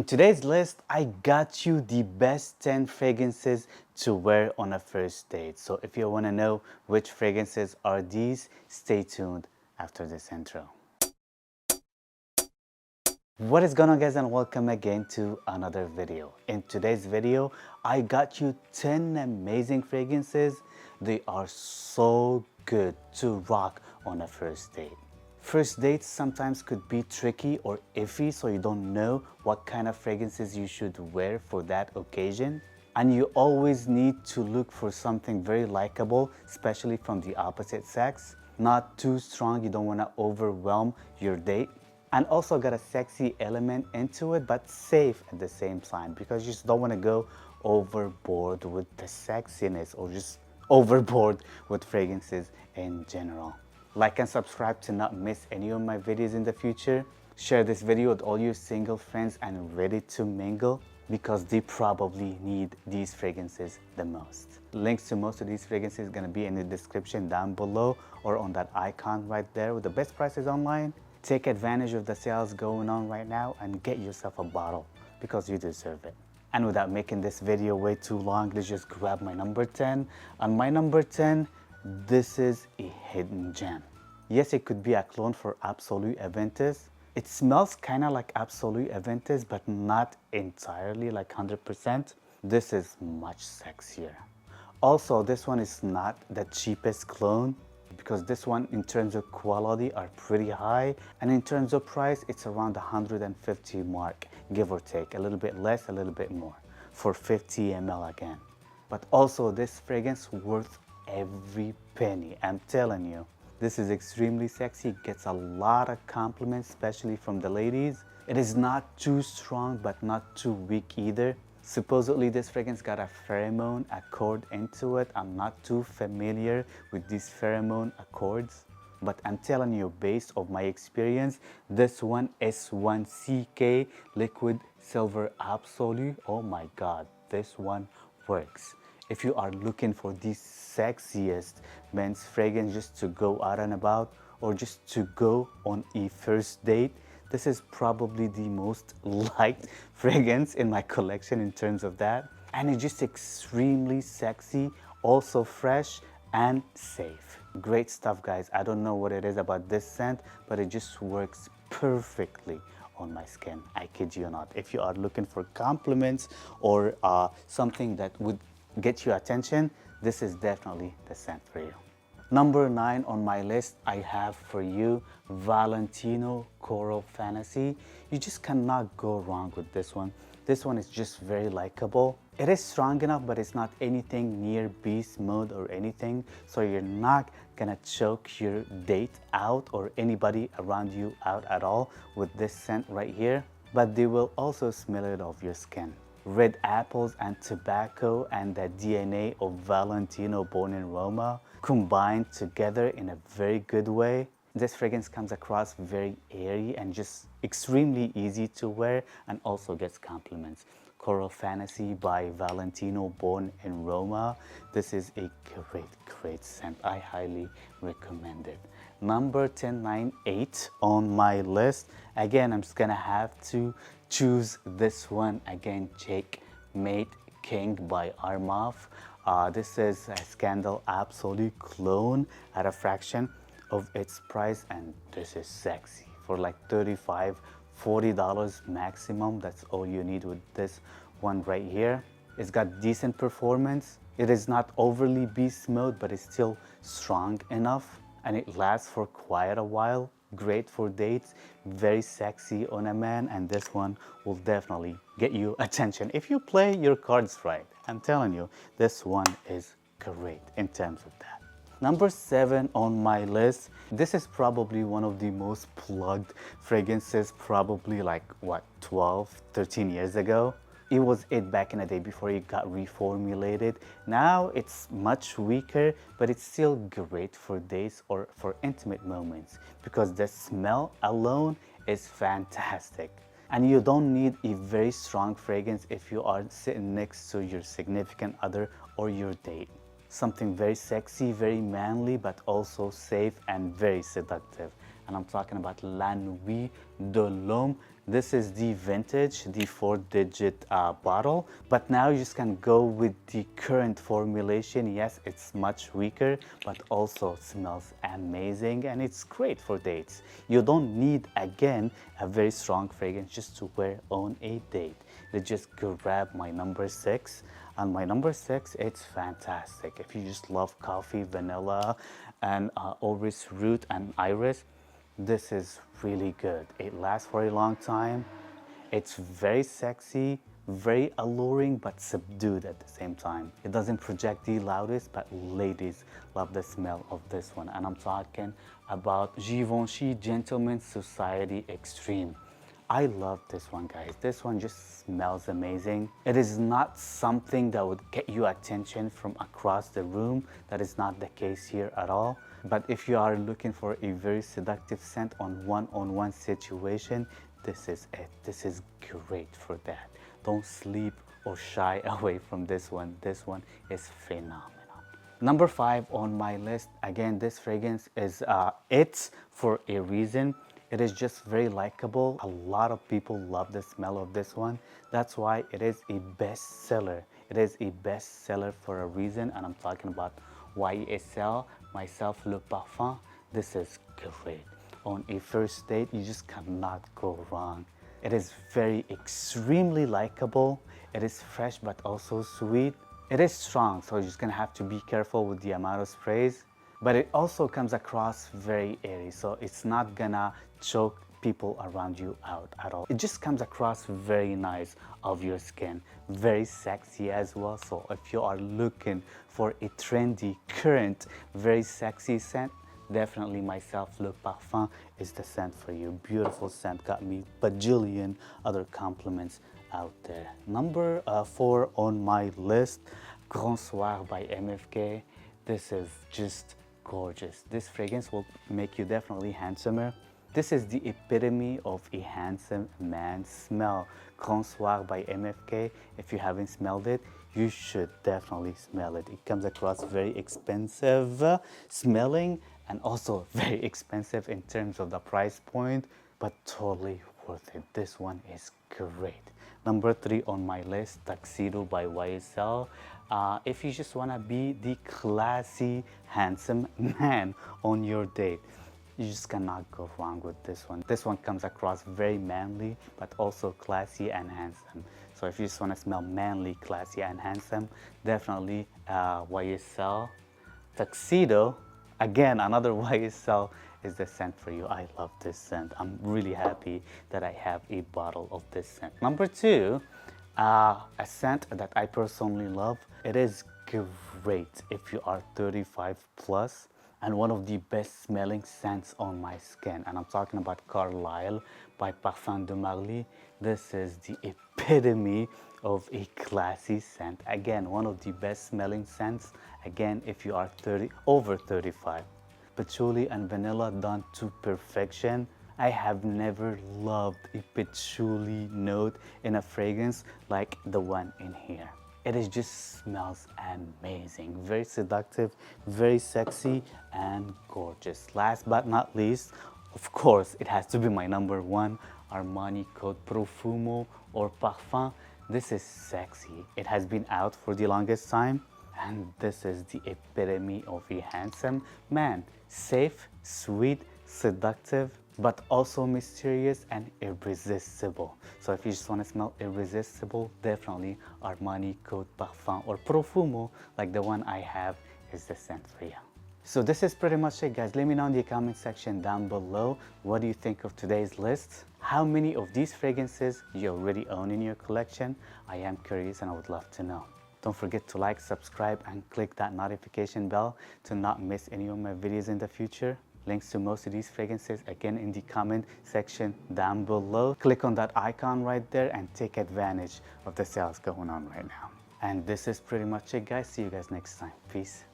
In today's list, I got you the best 10 fragrances to wear on a first date. So if you want to know which fragrances are these, stay tuned after this intro. What is going on, guys, and welcome again to another video. In today's video, I got you 10 amazing fragrances. They are so good to rock on a first date. First dates sometimes could be tricky or iffy, so you don't know what kind of fragrances you should wear for that occasion. And you always need to look for something very likable, especially from the opposite sex. Not too strong, you don't want to overwhelm your date. And also got a sexy element into it, but safe at the same time, because you just don't want to go overboard with the sexiness or just overboard with fragrances in general. Like and subscribe to not miss any of my videos in the future. Share this video with all your single friends and ready to mingle, because they probably need these fragrances the most. Links to most of these fragrances are gonna be in the description down below or on that icon right there with the best prices online. Take advantage of the sales going on right now and get yourself a bottle, because you deserve it. And without making this video way too long, let's just grab my number 10. On my number 10, this is a hidden gem. Yes, it could be a clone for Absolute Aventus. It smells kind of like Absolute Aventus, but not entirely like 100%. This is much sexier. Also, this one is not the cheapest clone, because this one in terms of quality are pretty high, and in terms of price it's around the 150 mark, give or take, a little bit less, a little bit more, for 50 ml again. But also this fragrance worth every penny. I'm telling you, this is extremely sexy. It gets a lot of compliments, especially from the ladies. It is not too strong but not too weak either. Supposedly this fragrance got a pheromone accord into it. I'm not too familiar with these pheromone accords, but I'm telling you, based on my experience, this one S1CK Liquid Silver Absolute, oh my god, this one works. If you are looking for the sexiest men's fragrance just to go out and about, or just to go on a first date, this is probably the most liked fragrance in my collection in terms of that. And it's just extremely sexy, also fresh and safe. Great stuff, guys. I don't know what it is about this scent, but it just works perfectly on my skin. I kid you not. If you are looking for compliments or something that would get your attention, this is definitely the scent for you. Number 9 on my list, I have for you Valentino Coral Fantasy. You just cannot go wrong with this one. This one is just very likable. It is strong enough, but it's not anything near beast mode or anything, so you're not gonna choke your date out or anybody around you out at all with this scent right here. But they will also smell it off your skin. Red apples and tobacco and the DNA of Valentino born in Roma combined together in a very good way. This fragrance comes across very airy and just extremely easy to wear, and also gets compliments. Coral Fantasy by Valentino born in Roma. This is a great scent. I highly recommend it. Number 10, 9, 8 on my list. Again, I'm just gonna have to choose this one again. Checkmate King by Armaf. This is a Scandal Absolute clone at a fraction of its price, and this is sexy for like $35–40 maximum. That's all you need with this one right here. It's got decent performance. It is not overly beast mode, but it's still strong enough, and it lasts for quite a while. Great for dates, very sexy on a man, and this one will definitely get you attention if you play your cards right. I'm telling you, this one is great in terms of that. Number 7 on my list. This is probably one of the most plugged fragrances, probably like what, 12–13 years ago. It was it back in the day before it got reformulated. Now it's much weaker, but it's still great for dates or for intimate moments, because the smell alone is fantastic. And you don't need a very strong fragrance if you are sitting next to your significant other or your date. Something very sexy, very manly, but also safe and very seductive. And I'm talking about La Nuit de l'Homme This is the vintage, the 4-digit bottle, but now you just can go with the current formulation. Yes, it's much weaker, but also smells amazing and it's great for dates. You don't need, again, a very strong fragrance just to wear on a date. Let's just grab my number 6. And my number 6, it's fantastic. If you just love coffee, vanilla, and orris root and iris, this is really good. It lasts for a long time. It's very sexy, very alluring, but subdued at the same time. It doesn't project the loudest, but ladies love the smell of this one. And I'm talking about Givenchy Gentleman's Society Extreme. I love this one, guys. This one just smells amazing. It is not something that would get you attention from across the room. That is not the case here at all. But if you are looking for a very seductive scent on one-on-one situation, this is it. This is great for that. Don't sleep or shy away from this one. This one is phenomenal. Number 5 on my list, again, this fragrance is it's for a reason. It is just very likable. A lot of people love the smell of this one. That's why it is a bestseller. It is a bestseller for a reason, and I'm talking about YSL, Myself Le Parfum. This is great. On a first date, you just cannot go wrong. It is very extremely likable. It is fresh but also sweet. It is strong, so you're just gonna have to be careful with the amount of sprays. But it also comes across very airy, so it's not gonna choke people around you out at all. It just comes across very nice of your skin, very sexy as well. So if you are looking for a trendy, current, very sexy scent, definitely Myself Le Parfum is the scent for you. Beautiful scent, got me bajillion other compliments out there. Number 4 on my list, Grand Soir by MFK. This is just gorgeous. This fragrance will make you definitely handsomer. This is the epitome of a handsome man smell. Grand Soir by MFK. If you haven't smelled it, you should definitely smell it. It comes across very expensive smelling and also very expensive in terms of the price point, but totally worth it. This one is great. Number 3 on my list, Tuxedo by YSL. If you just want to be the classy, handsome man on your date, you just cannot go wrong with this one. This one comes across very manly, but also classy and handsome. So if you just want to smell manly, classy, and handsome, definitely YSL. Tuxedo, again, another YSL is the scent for you. I love this scent. I'm really happy that I have a bottle of this scent. Number 2, a scent that I personally love. It is great if you are 35 plus and one of the best smelling scents on my skin. And I'm talking about Carlisle by Parfum de Marly. This is the epitome of a classy scent. Again, one of the best smelling scents. Again, if you are over 35. Patchouli and vanilla done to perfection. I have never loved a patchouli note in a fragrance like the one in here. It just smells amazing, very seductive, very sexy and gorgeous. Last but not least, of course, it has to be my number 1, Armani Code Profumo or Parfum. This is sexy. It has been out for the longest time. And this is the epitome of a handsome man. Safe, sweet, seductive, but also mysterious and irresistible. So if you just want to smell irresistible, definitely Armani Code Parfum or Profumo, like the one I have, is the scent for you. So this is pretty much it, guys. Let me know in the comment section down below, what do you think of today's list? How many of these fragrances you already own in your collection? I am curious and I would love to know. Don't forget to like, subscribe, and click that notification bell to not miss any of my videos in the future. Links to most of these fragrances again in the comment section down below. Click on that icon right there and take advantage of the sales going on right now. And this is pretty much it, guys. See you guys next time. Peace.